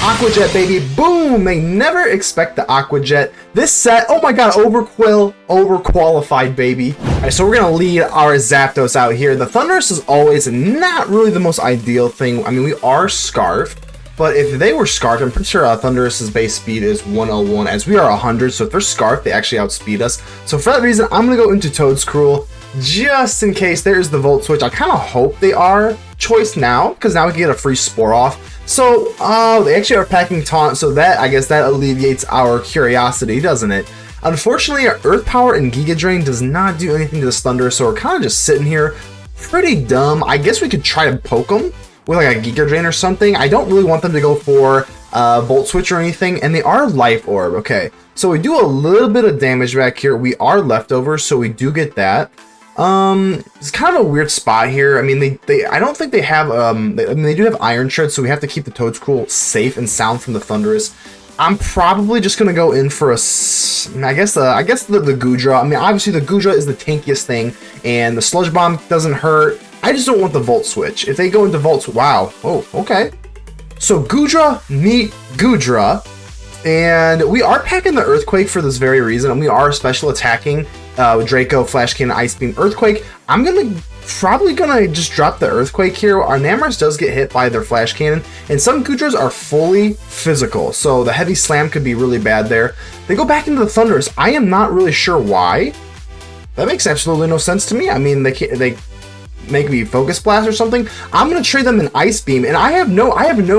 Aqua Jet, baby. Boom! They never expect the Aqua Jet. This set, oh my god, Overqualified, baby. Alright, so we're gonna lead our Zapdos out here. The Thunderous is always not really the most ideal thing. I mean, we are Scarfed, but if they were Scarfed, I'm pretty sure Thunderous's base speed is 101, as we are 100, so if they're Scarfed, they actually outspeed us. So for that reason, I'm gonna go into Toedscruel, just in case there's the Volt Switch. I kind of hope they are choice now, because now we can get a free Spore off. So, they actually are packing Taunt, so that, I guess that alleviates our curiosity, doesn't it? Unfortunately, our Earth Power and Giga Drain does not do anything to this Thunder, so we're kind of just sitting here, pretty dumb. I guess we could try to poke them with like a Giga Drain or something. I don't really want them to go for Volt Switch or anything, and they are Life Orb. Okay, so we do a little bit of damage back here. We are Leftovers, so we do get that. It's kind of a weird spot here. I mean, I don't think they have, I mean, they do have Iron Tread, so we have to keep the Toedscruel safe and sound from the Thunderous. I'm probably just gonna go in for a, I guess the Goodra. I mean, obviously the Goodra is the tankiest thing, and the Sludge Bomb doesn't hurt. I just don't want the Volt Switch. If they go into Volt Switch, wow. Oh, okay. So Goodra, meet Goodra, and we are packing the Earthquake for this very reason, and we are special attacking Draco, Flash Cannon, Ice Beam, Earthquake. I'm probably gonna just drop the Earthquake here. Our Enamorus does get hit by their Flash Cannon, and some Goodras are fully physical, so the Heavy Slam could be really bad there. They go back into the Thunderous. I am not really sure why. That makes absolutely no sense to me. I mean, they make me Focus Blast or something. I'm gonna trade them an Ice Beam, and I have no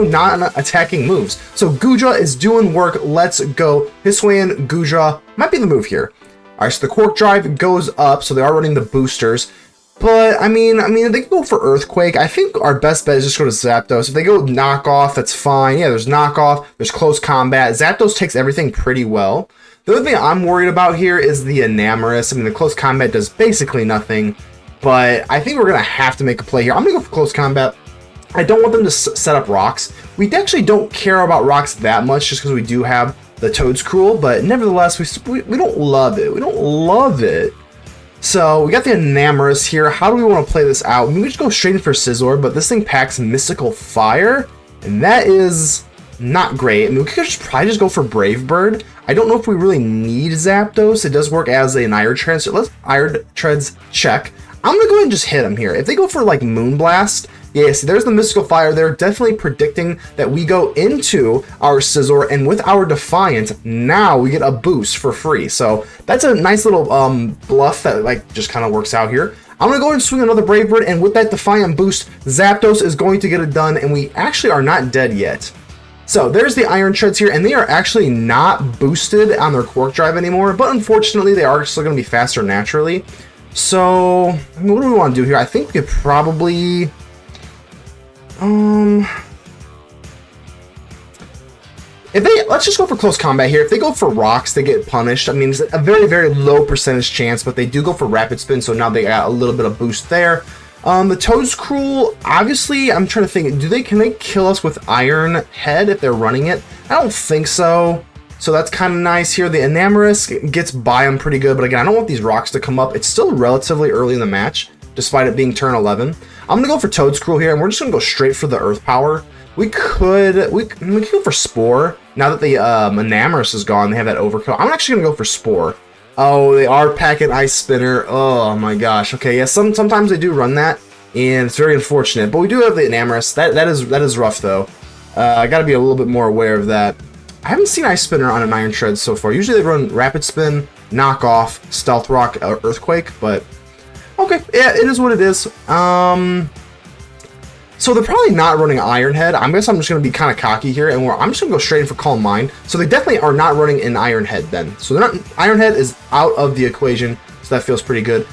non-attacking moves. So Goodra is doing work. Let's go. Hisuian, Goodra might be the move here. Alright, so the Quark Drive goes up, so they are running the boosters. But, I mean, they can go for Earthquake. I think our best bet is just go to Zapdos. If they go Knockoff, that's fine. Yeah, there's Knockoff, there's Close Combat. Zapdos takes everything pretty well. The other thing I'm worried about here is the Enamorus. I mean, the Close Combat does basically nothing. But I think we're going to have to make a play here. I'm going to go for Close Combat. I don't want them to set up rocks. We actually don't care about rocks that much, just because we do have the Toedscruel, but nevertheless, we don't love it. We don't love it. So we got the Enamorus here. How do we want to play this out? I mean, we just go straight in for Scizor, but this thing packs Mystical Fire, and that is not great. I mean, we could probably just go for Brave Bird. I don't know if we really need Zapdos. It does work as an Iron Tread, so let's Iron Treads check. I'm going to go ahead and just hit him here. If they go for like Moonblast, yeah, see, there's the Mystical Fire there, definitely predicting that we go into our Scizor, and with our Defiant, now we get a boost for free. So that's a nice little bluff that like just kind of works out here. I'm going to go ahead and swing another Brave Bird, and with that Defiant boost, Zapdos is going to get it done, and we actually are not dead yet. So there's the Iron Treads here, and they are actually not boosted on their Quark Drive anymore, but unfortunately they are still going to be faster naturally. So, I mean, what do we want to do here? I think we could probably... let's just go for Close Combat here. If they go for Rocks, they get punished. I mean, it's a very, very low percentage chance, but they do go for Rapid Spin, so now they got a little bit of boost there. The Toedscruel, obviously, I'm trying to think, can they kill us with Iron Head if they're running it? I don't think so. So that's kind of nice here. The Enamorus gets by them pretty good, but again, I don't want these rocks to come up. It's still relatively early in the match, despite it being turn 11. I'm gonna go for Toedscruel here, and we're just gonna go straight for the Earth Power. We could go for Spore. Now that the Enamorus is gone, they have that Overcoat. I'm actually gonna go for Spore. Oh, they are packing Ice Spinner. Oh my gosh. Okay, yeah, sometimes they do run that, and it's very unfortunate. But we do have the Enamorus. That is rough though. I gotta be a little bit more aware of that. I haven't seen Ice Spinner on an Iron Tread so far. Usually they run Rapid Spin, Knockoff, Stealth Rock, Earthquake, but okay, yeah, it is what it is. So they're probably not running Iron Head. I guess I'm just going to be kind of cocky here, and I'm just going to go straight in for Calm Mind. So they definitely are not running an Iron Head then. So they're not, Iron Head is out of the equation, so that feels pretty good.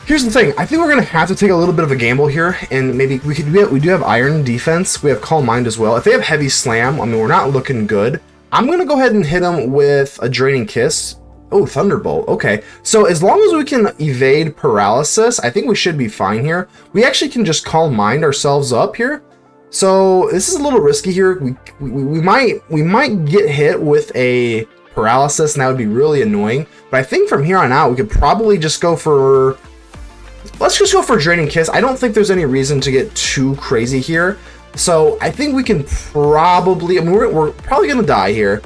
Here's the thing, I think we're going to have to take a little bit of a gamble here, and maybe we do have Iron Defense, we have Calm Mind as well. If they have Heavy Slam, I mean, we're not looking good. I'm going to go ahead and hit them with a Draining Kiss. Oh, Thunderbolt. Okay. So as long as we can evade Paralysis, I think we should be fine here. We actually can just Calm Mind ourselves up here. So this is a little risky here. We might get hit with a Paralysis, and that would be really annoying. But I think from here on out, we could probably just go for... Let's just go for Draining Kiss. I don't think there's any reason to get too crazy here. So I think we can probably, I mean, we're probably going to die here.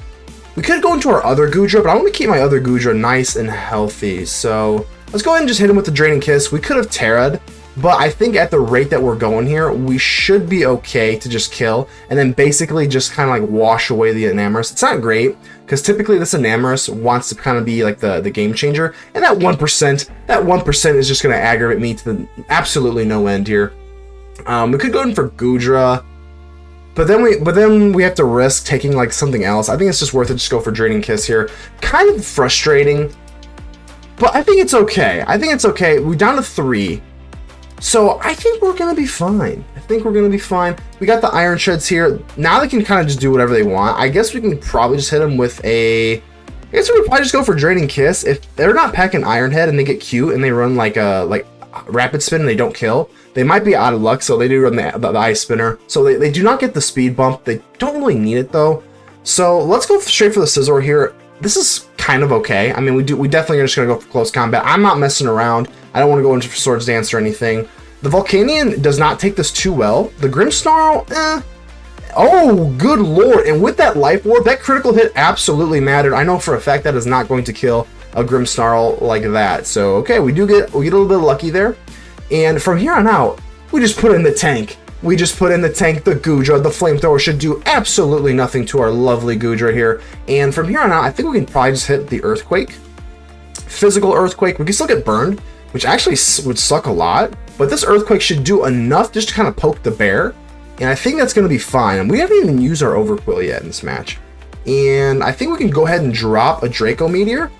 We could go into our other Goodra, but I want to keep my other Goodra nice and healthy. So let's go ahead and just hit him with the Draining Kiss. We could have Tera'd, but I think at the rate that we're going here, we should be okay to just kill and then basically just kind of like wash away the Enamorus. It's not great because typically this Enamorus wants to kind of be like the game changer, and that 1% is just going to aggravate me to the absolutely no end here. We could go in for Goodra, but then we have to risk taking like something else. I think it's just worth it. Just go for Draining Kiss here. Kind of frustrating, but I think it's okay. We're down to 3. So I think we're going to be fine. We got the Iron Shreds here. Now they can kind of just do whatever they want. I guess we can probably just hit them with a... I guess we would probably just go for Draining Kiss. If they're not packing Iron Head and they get cute and they run like a Rapid Spin and they don't kill, they might be out of luck, so they do run the Ice Spinner. So they do not get the speed bump. They don't really need it though. So let's go straight for the Scizor here. This is kind of okay. I mean, we definitely are just going to go for close combat. I'm not messing around. I don't want to go into Swords Dance or anything. The Volcanion does not take this too well. The Grimmsnarl, oh, good lord. And with that Life Orb, that critical hit absolutely mattered. I know for a fact that is not going to kill a Grimmsnarl like that. So, okay, we get a little bit lucky there. And from here on out, we just put in the tank. The Goodra, the Flamethrower should do absolutely nothing to our lovely Goodra here. And from here on out, I think we can probably just hit the Earthquake. Physical Earthquake. We can still get burned, which actually would suck a lot. But this Earthquake should do enough just to kind of poke the bear. And I think that's going to be fine. And we haven't even used our Overqwil yet in this match. And I think we can go ahead and drop a Draco Meteor.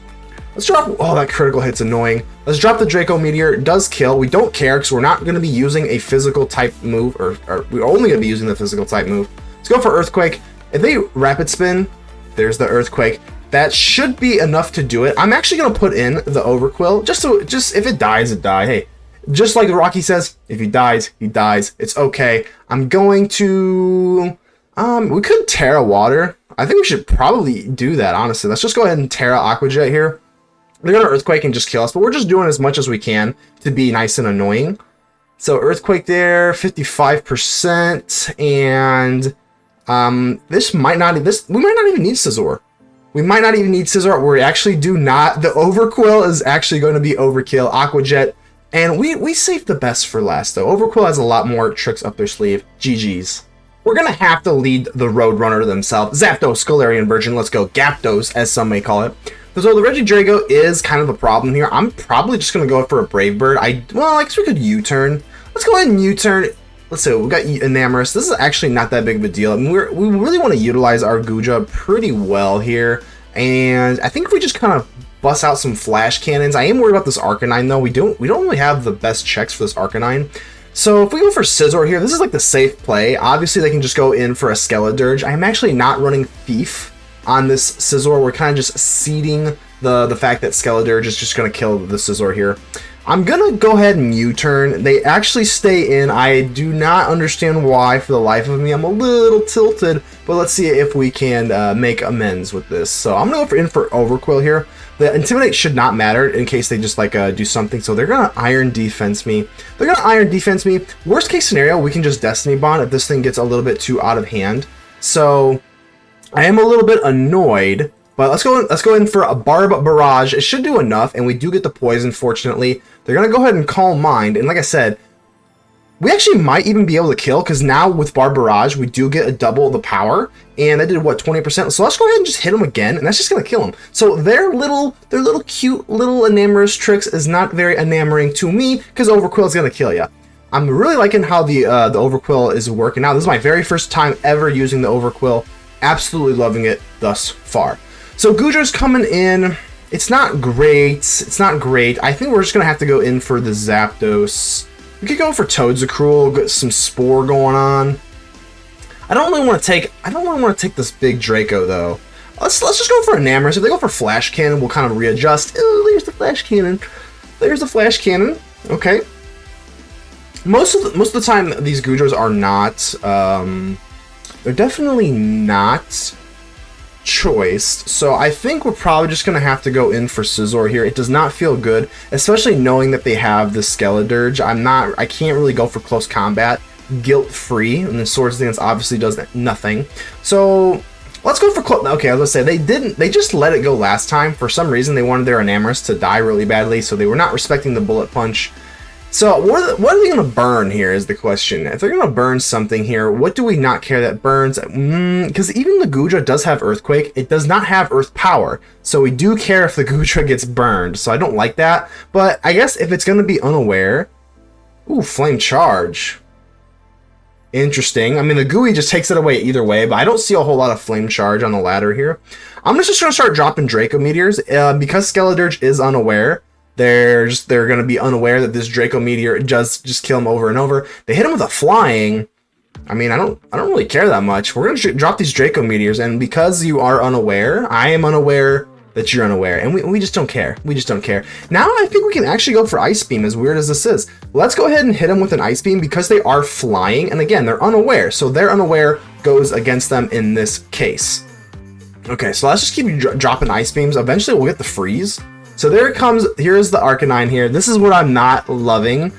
Let's drop... Oh, that critical hit's annoying. Let's drop the Draco Meteor. It does kill. We don't care because we're not going to be using a physical type move. Or we're only going to be using the physical type move. Let's go for Earthquake. If they Rapid Spin, there's the Earthquake. That should be enough to do it. I'm actually going to put in the Overqwil. Just if it dies, it dies. Hey, just like Rocky says, if he dies, he dies. It's okay. I'm going to... we could Tera Water. I think we should probably do that, honestly. Let's just go ahead and Tera Aqua Jet here. They're going to Earthquake and just kill us, but we're just doing as much as we can to be nice and annoying. So Earthquake there, 55%, and we might not even need Scizor. We actually do not. The Overqwil is actually going to be overkill. Aqua Jet, and we saved the best for last, though. Overqwil has a lot more tricks up their sleeve. GG's. We're going to have to lead the Roadrunner themselves. Zapdos-Galarian Virgin, let's go. Gapdos, as some may call it. So the Regidrago is kind of a problem here. I'm probably just going to go for a Brave Bird. I guess we could U-turn. Let's go ahead and U-turn. Let's see, we got Enamorus. This is actually not that big of a deal. I mean, we really want to utilize our Goodra pretty well here. And I think if we just kind of bust out some Flash Cannons. I am worried about this Arcanine, though. We don't really have the best checks for this Arcanine. So if we go for Scizor here, this is like the safe play. Obviously, they can just go in for a Skeledirge. I'm actually not running Thief on this Scizor. We're kind of just seeding the fact that Skeledirge is just going to kill the Scizor here. I'm going to go ahead and U-turn. They actually stay in. I do not understand why for the life of me. I'm a little tilted, but let's see if we can make amends with this. So I'm going to go in for Overqwil here. The Intimidate should not matter in case they just like do something. So they're going to Iron Defense me. Worst case scenario, we can just Destiny Bond if this thing gets a little bit too out of hand. So I am a little bit annoyed, but let's go in for a Barb Barrage. It should do enough, and we do get the poison, fortunately. They're going to go ahead and Calm Mind, and like I said, we actually might even be able to kill, because now with Barb Barrage, we do get a double the power, and that did, what, 20%? So let's go ahead and just hit him again, and that's just going to kill him. So their little cute little Enamorus tricks is not very enamoring to me, because Overqwil is going to kill you. I'm really liking how the Overqwil is working out. This is my very first time ever using the Overqwil. Absolutely loving it thus far. So Goodra's coming in. It's not great. I think we're just going to have to go in for the Zapdos. We could go for Toedscruel, get some Spore going on. I don't really want to take this big Draco though. Let's just go for Enamorus. If they go for Flash Cannon, we'll kind of readjust. Oh, there's the Flash Cannon. Okay. Most of the time, these Goodras are not. They're definitely not choiced, so I think we're probably just gonna have to go in for Scizor here. It does not feel good, especially knowing that they have the Skeledirge. I can't really go for close combat guilt-free, and the Swords Dance obviously does nothing. So let's go for okay, I was gonna say they just let it go last time. For some reason they wanted their Enamorus to die really badly, so they were not respecting the bullet punch. So what are they gonna burn here is the question. If they're gonna burn something here, what do we not care that burns? Because even the Goodra does have Earthquake, it does not have Earth Power, so we do care if the Goodra gets burned, so I don't like that. But I guess if it's gonna be unaware, ooh, Flame Charge. Interesting. I mean, the Gooey just takes it away either way, but I don't see a whole lot of Flame Charge on the ladder here. I'm just going to start dropping Draco Meteors. Because Skeledirge is unaware, they're going to be unaware that this Draco Meteor does just kill them over and over. They hit him with a Flying. I mean, I don't really care that much. We're going to drop these Draco Meteors, and because you are unaware, I am unaware that you're unaware, and we just don't care. We just don't care. Now I think we can actually go for Ice Beam, as weird as this is. Let's go ahead and hit them with an Ice Beam because they are flying, and again, they're unaware, so their unaware goes against them in this case. Okay, so let's just keep dropping Ice Beams. Eventually we'll get the freeze. So there it comes. Here's the Arcanine here. This is what I'm not loving,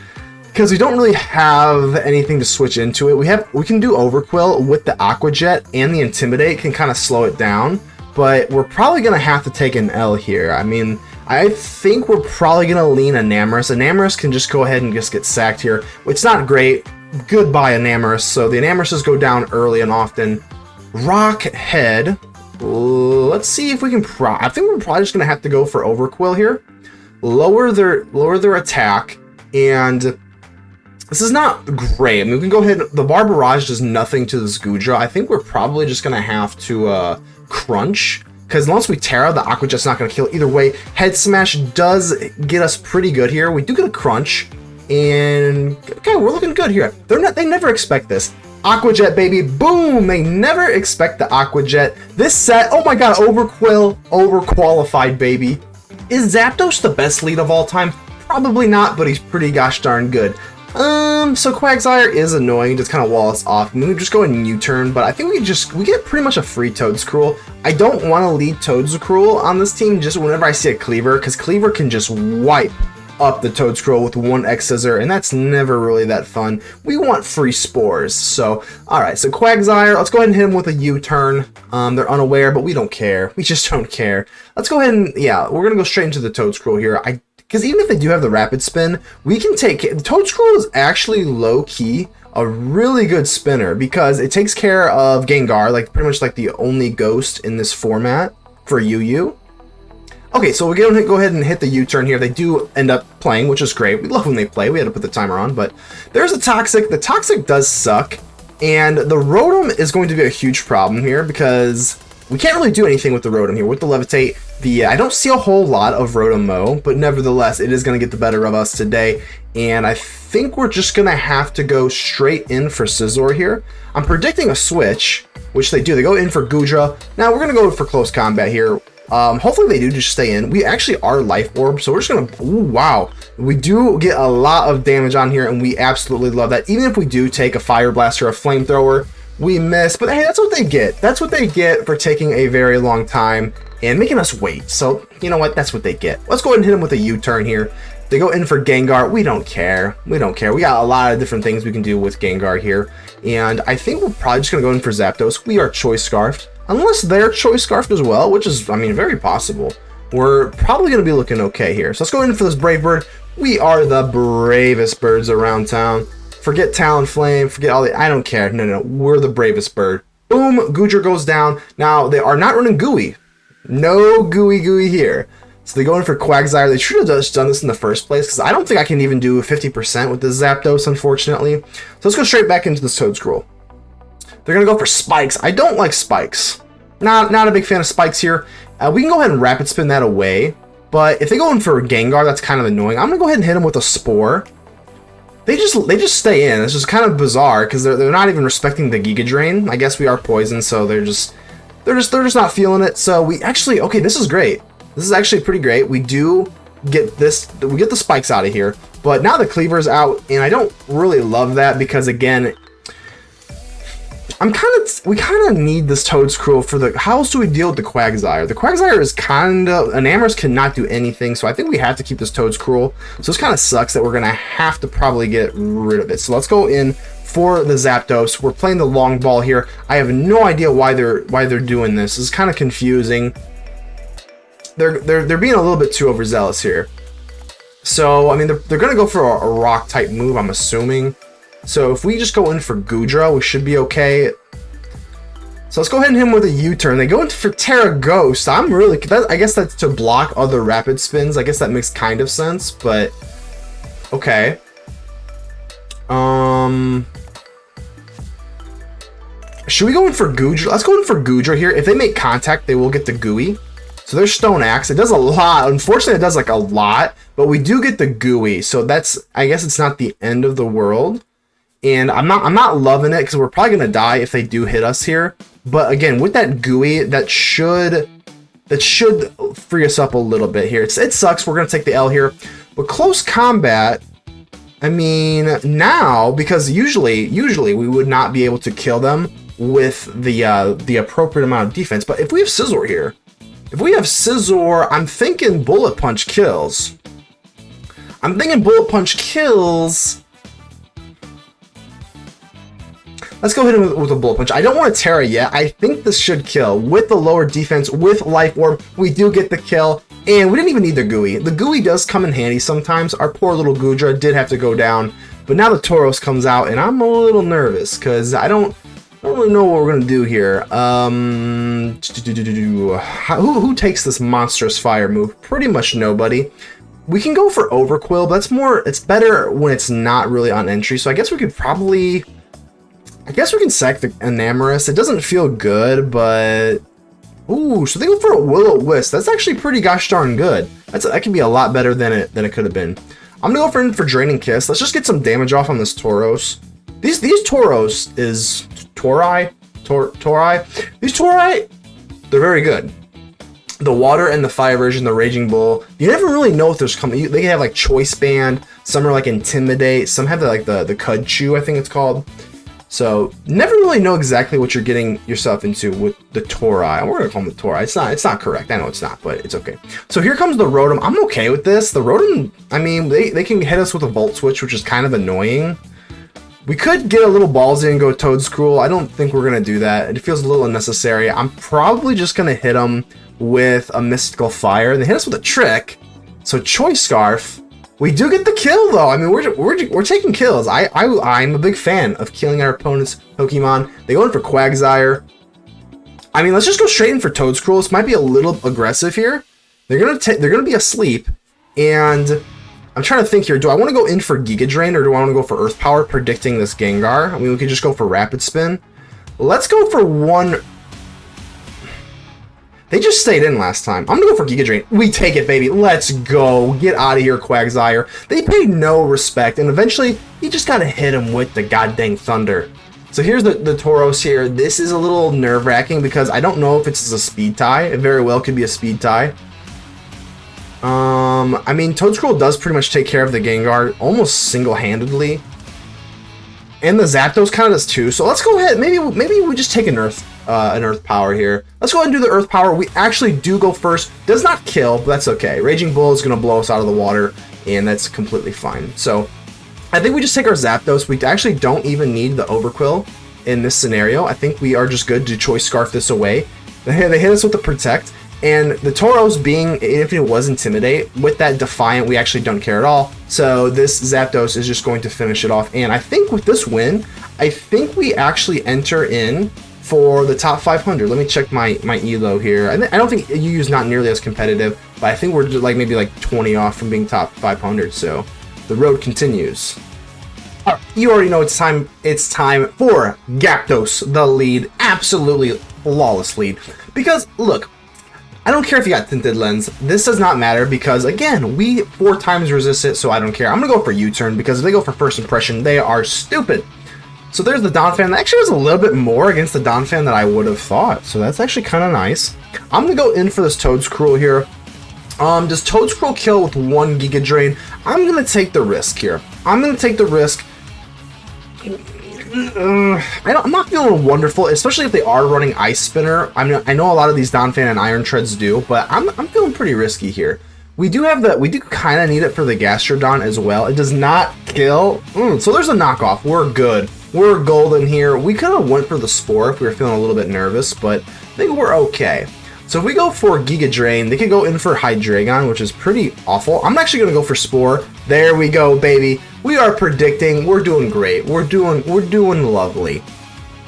because we don't really have anything to switch into it. We can do Overqwil with the Aqua Jet, and the Intimidate can kind of slow it down. But we're probably going to have to take an L here. I mean, I think we're probably going to lean Enamorus. Enamorus can just go ahead and just get sacked here. It's not great. Goodbye, Enamorus. So the Enamoruses go down early and often. Rock Head. Let's see if we can... I think we're probably just going to have to go for Overqwil here. Lower their attack. And this is not great. I mean, we can go ahead... The Barb Barrage does nothing to this Goodra. I think we're probably just going to have to... crunch, because once we Tera, the Aqua Jet's not going to kill either way. Head Smash does get us pretty good here. We do get a crunch, and okay, we're looking good here. They never expect this. Aqua Jet, baby, boom! They never expect the Aqua Jet. This set, oh my god, Overqwil, Overqualified, baby. Is Zapdos the best lead of all time? Probably not, but he's pretty gosh darn good. So Quagsire is annoying, just kind of wall us off. I mean, we just go in U-turn, but I think we get pretty much a free Toedscruel. I don't want to lead Toedscruel on this team just whenever I see a Cleaver, because Cleaver can just wipe up the Toedscruel with one X-Scissor, and that's never really that fun. We want free Spores, so, alright, so Quagsire, let's go ahead and hit him with a U-turn. They're unaware, but we don't care. We just don't care. Let's go ahead and, yeah, we're gonna go straight into the Toedscruel here. Because even if they do have the Rapid Spin, we can take... Toedscruel is actually low-key a really good spinner, because it takes care of Gengar, like pretty much like the only ghost in this format for UU. Okay, so we're going to go ahead and hit the U-turn here. They do end up playing, which is great. We love when they play. We had to put the timer on, but there's a Toxic. The Toxic does suck, and the Rotom is going to be a huge problem here, because we can't really do anything with the Rotom here. With the Levitate, I don't see a whole lot of Rotom-Mow, but nevertheless, it is going to get the better of us today, and I think we're just going to have to go straight in for Scizor here. I'm predicting a switch, which they do. They go in for Goodra. Now, we're going to go for close combat here. Hopefully they do just stay in. We actually are Life Orb, so we're just going to... Ooh, wow. We do get a lot of damage on here, and we absolutely love that. Even if we do take a Fire Blast or a Flamethrower, we miss. But hey, that's what they get. That's what they get for taking a very long time and making us wait. So, you know what? That's what they get. Let's go ahead and hit them with a U-turn here. They go in for Gengar. We don't care. We don't care. We got a lot of different things we can do with Gengar here. And I think we're probably just going to go in for Zapdos. We are Choice Scarfed. Unless they're Choice Scarfed as well, which is, I mean, very possible. We're probably going to be looking okay here. So let's go in for this Brave Bird. We are the bravest birds around town. Forget Talonflame. Forget all the... I don't care. No. We're the bravest bird. Boom. Goodra goes down. Now, they are not running Gooey. No Gooey here. So they go in for Quagsire. They should have just done this in the first place, because I don't think I can even do 50% with this Zapdos, unfortunately. So let's go straight back into this Toedscruel. They're going to go for Spikes. I don't like Spikes. Not a big fan of Spikes here. We can go ahead and Rapid Spin that away. But if they go in for Gengar, that's kind of annoying. I'm going to go ahead and hit them with a Spore. They just stay in. It's just kind of bizarre, because they're not even respecting the Giga Drain. I guess we are poisoned, so they're just not feeling it. So we actually... Okay, this is great. This is actually pretty great. We do get this... We get the Spikes out of here. But now the Cleaver's out, and I don't really love that, because again... we kind of need this Toedscruel for the... How else do we deal with the Quagsire? The Quagsire is kind of... Enamorus cannot do anything, so I think we have to keep this Toedscruel. So this kind of sucks that we're going to have to probably get rid of it. So let's go in for the Zapdos. We're playing the long ball here. I have no idea why they're doing this. It's kind of confusing. They're being a little bit too overzealous here. So I mean they're gonna go for a rock type move, I'm assuming. So if we just go in for Goodra, we should be okay. So let's go ahead and hit him with a U-turn. They go in for Tera Ghost. I guess that's to block other rapid spins. I guess that makes kind of sense, but okay. Should we go in for Goodra? Let's go in for Goodra here. If they make contact, they will get the Gooey. So there's Stone Axe. It does a lot. Unfortunately, it does like a lot, but we do get the Gooey. So that's, I guess it's not the end of the world. And I'm not loving it because we're probably gonna die if they do hit us here. But again, with that Gooey, that should free us up a little bit here. It sucks. We're gonna take the L here, but close combat. I mean, now, because usually we would not be able to kill them with the appropriate amount of defense. But if we have Scizor here, I'm thinking Bullet Punch kills. Let's go hit him with a Bullet Punch. I don't want a Tera yet. I think this should kill. With the lower defense, with Life Orb, we do get the kill. And we didn't even need the Gooey. The Gooey does come in handy sometimes. Our poor little Goodra did have to go down. But now the Tauros comes out, and I'm a little nervous because I don't really know what we're going to do here. Who takes this monstrous fire move? Pretty much nobody. We can go for Overqwil, but it's better when it's not really on entry. So I guess we could probably... I guess we can sack the Enamorus. It doesn't feel good, but... Ooh, so they go for a Will-O-Wisp. That's actually pretty gosh darn good. That can be a lot better than it could have been. I'm gonna go for Draining Kiss. Let's just get some damage off on this Tauros. These Tauros is... Tauri? These Tauri, they're very good. The water and the fire version, the Raging Bull, you never really know if there's coming. They have like Choice Band, some are like Intimidate, some have the Cud Chew, I think it's called. So never really know exactly what you're getting yourself into with the Tauri. We're gonna call them the Tauri. It's not correct. I know it's not, but it's okay. So here comes the Rotom. I'm okay with this. The Rotom, I mean, they can hit us with a Volt Switch, which is kind of annoying. We could get a little ballsy and go Toedscruel. I don't think we're gonna do that. It feels a little unnecessary. I'm probably just gonna hit them with a Mystical Fire, and they hit us with a Trick. So Choice Scarf. We do get the kill though. I mean, we're taking kills. I'm a big fan of killing our opponent's Pokemon. They go in for Quagsire. I mean, let's just go straight in for Toedscruel. This might be a little aggressive here. They're gonna be asleep, and I'm trying to think here. Do I want to go in for Giga Drain or do I want to go for Earth Power, predicting this Gengar? I mean, we could just go for Rapid Spin. Let's go for one. They just stayed in last time. I'm gonna go for Giga Drain. We take it, baby. Let's go. Get out of here, Quagsire. They paid no respect, and eventually, you just gotta hit him with the goddamn Thunder. So here's the Tauros here. This is a little nerve-wracking because I don't know if it's a speed tie. It very well could be a speed tie. I mean, Toedscruel does pretty much take care of the Gengar almost single-handedly. And the Zapdos kind of does too. So let's go ahead. Maybe we just take an Earth Power here. Let's go ahead and do the Earth Power. We actually do go first. Does not kill, but that's okay. Raging Bull is going to blow us out of the water, and that's completely fine. So I think we just take our Zapdos. We actually don't even need the Overqwil in this scenario. I think we are just good to Choice Scarf this away. They hit us with the Protect. And the Tauros being, if it was Intimidate, with that Defiant, we actually don't care at all. So this Zapdos is just going to finish it off. And I think with this win, I think we actually enter in for the top 500. Let me check my elo here. I don't think UU is not nearly as competitive, but I think we're like maybe like 20 off from being top 500. So the road continues. You already know it's time for Gyarados, the lead. Absolutely flawless lead. Because look, I don't care if you got Tinted Lens. This does not matter because, again, we 4 times resist it, so I don't care. I'm going to go for U-turn because if they go for First Impression, they are stupid. So there's the Donphan. That actually was a little bit more against the Donphan than I would have thought, so that's actually kind of nice. I'm going to go in for this Toedscruel here. Does Toedscruel kill with 1 Giga Drain? I'm going to take the risk here. I'm going to take the risk. I'm not feeling wonderful, especially if they are running Ice Spinner. I know a lot of these Donphan and Iron Treads do, but I'm feeling pretty risky here. We do kind of need it for the Gastrodon as well. It does not kill. So there's a knockoff. We're good. We're golden here. We could have went for the Spore if we were feeling a little bit nervous, but I think we're okay. So if we go for Giga Drain, they could go in for Hydreigon, which is pretty awful. I'm actually going to go for Spore. There we go, baby. We are predicting. We're doing great. We're doing lovely.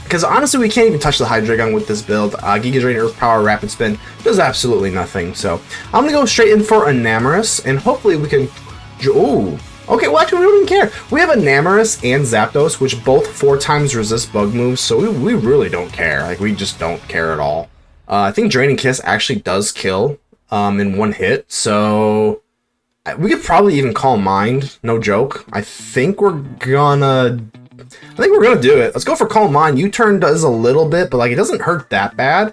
Because honestly, we can't even touch the Hydreigon with this build. Giga Drain, Earth Power, Rapid Spin does absolutely nothing. So I'm going to go straight in for Enamorus, and hopefully we can... Ooh. Okay, well actually we don't even care. We have Enamorus and Zapdos, which both 4 times resist bug moves, so we really don't care. Like, we just don't care at all. I think Draining Kiss actually does kill in 1 hit, so we could probably even Calm Mind, no joke. I think we're gonna do it. Let's go for Calm Mind. U-turn does a little bit, but like it doesn't hurt that bad.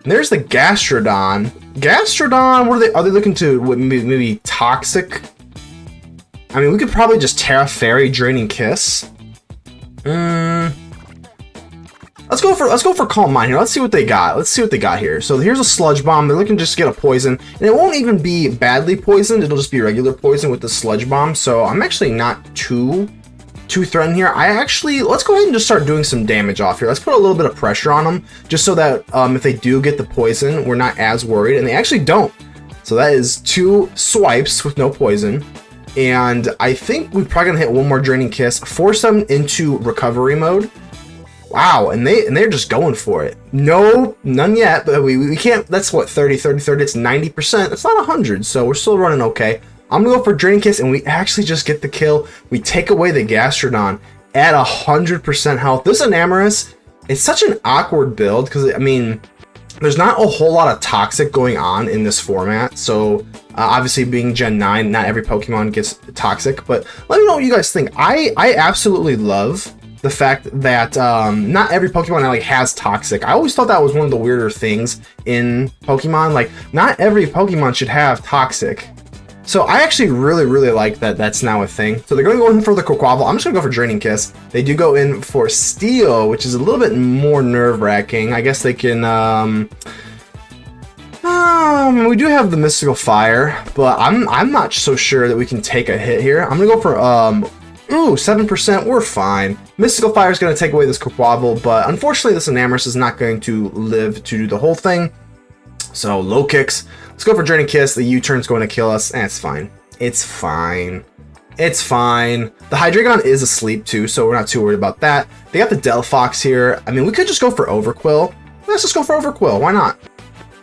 And there's the Gastrodon. Gastrodon, what are they looking to maybe Toxic? I mean, we could probably just Tera Fairy Draining Kiss. Let's go for Calm Mind here. Let's see what they got. Let's see what they got here. So here's a Sludge Bomb. They're looking just to get a poison. And it won't even be badly poisoned. It'll just be regular poison with the Sludge Bomb. So I'm actually not too threatened here. Let's go ahead and just start doing some damage off here. Let's put a little bit of pressure on them. Just so that if they do get the poison, we're not as worried. And they actually don't. So that is 2 swipes with no poison. And I think we're probably going to hit 1 more Draining Kiss. Force them into recovery mode. Wow, and they're just going for it. No, none yet, but we can't. That's what, 30, 30, 30. It's 90%. It's not 100, so we're still running okay. I'm going to go for Draining Kiss, and we actually just get the kill. We take away the Gastrodon at 100% health. This Enamorus, it's such an awkward build, because, I mean, there's not a whole lot of Toxic going on in this format, so obviously being Gen 9, not every Pokemon gets Toxic, but let me know what you guys think. I absolutely love the fact that not every Pokemon like has Toxic. I always thought that was one of the weirder things in Pokemon. Like, not every Pokemon should have Toxic. So I actually really like that that's now a thing. So they're going to go in for the Quaquaval. I'm just going to go for Draining Kiss. They do go in for Steel, which is a little bit more nerve-wracking. I guess they can... we do have the Mystical Fire, but I'm not so sure that we can take a hit here. I'm going to go for... Ooh, 7%, we're fine. Mystical Fire is going to take away this Quaquaval, but unfortunately this Enamorus is not going to live to do the whole thing. So, low kicks. Let's go for Draining Kiss. The U-turn is going to kill us. It's fine. It's fine. It's fine. The Hydreigon is asleep too, so we're not too worried about that. They got the Delphox here. I mean, we could just go for Overqwil. Let's just go for Overqwil. Why not?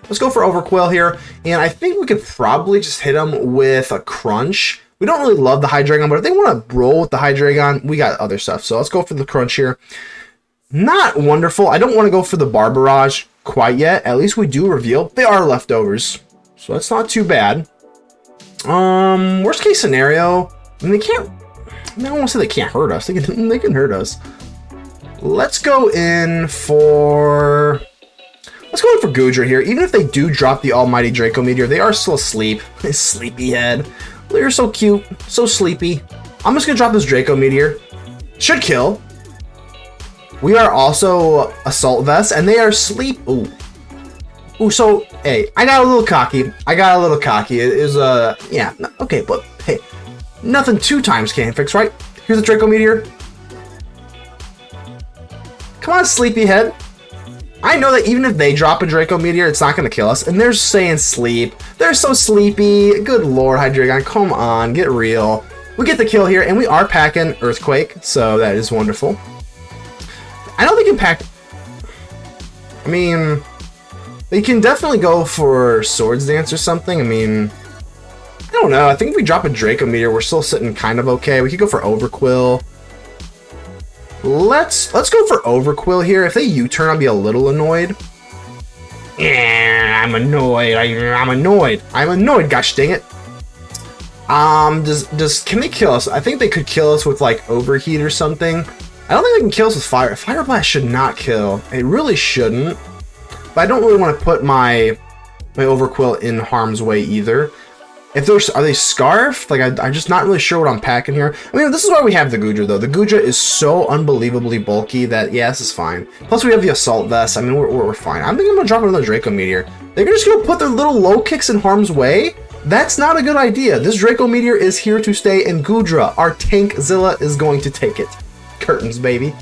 Let's go for Overqwil here. And I think we could probably just hit him with a Crunch. We don't really love the Hydreigon, but if they want to roll with the Hydreigon, we got other stuff. So let's go for the Crunch here. Not wonderful. I don't want to go for the Barb Barrage quite yet. At least we do reveal they are leftovers. So that's not too bad. Worst case scenario, I mean, they can't... I don't want to say they can't hurt us. They can hurt us. Let's go in for... Let's go in for Goodra here. Even if they do drop the almighty Draco Meteor, they are still asleep. His sleepyhead. They're so cute, so sleepy. I'm just gonna drop this Draco Meteor. Should kill. We are also Assault Vest, and they are sleep. Ooh. Ooh, so, hey, I got a little cocky. It is, yeah, okay, but, hey, nothing 2 times can't fix, right? Here's the Draco Meteor. Come on, sleepyhead. I know that even if they drop a Draco Meteor, it's not going to kill us. And they're saying sleep. They're so sleepy. Good lord, Hydreigon. Come on, get real. We get the kill here, and we are packing Earthquake, so that is wonderful. I know they can pack... I mean... They can definitely go for Swords Dance or something. I mean... I don't know. I think if we drop a Draco Meteor, we're still sitting kind of okay. We could go for Overqwil. Let's go for Overqwil here. If they U-turn, I'll be a little annoyed. Yeah, I'm annoyed. I'm annoyed. Gosh dang it. Can they kill us? I think they could kill us with like Overheat or something. I don't think they can kill us with Fire. Fire Blast should not kill. It really shouldn't. But I don't really want to put my Overqwil in harm's way either. If those are they scarfed? Like I'm just not really sure what I'm packing here. I mean, this is why we have the Goodra though. The Goodra is so unbelievably bulky that yeah, this is fine. Plus we have the Assault Vest. I mean, we're fine. I'm thinking I'm gonna drop another Draco Meteor. They're just gonna put their little low kicks in harm's way. That's not a good idea. This Draco Meteor is here to stay, and Goodra, our Tankzilla, is going to take it. Curtains, baby.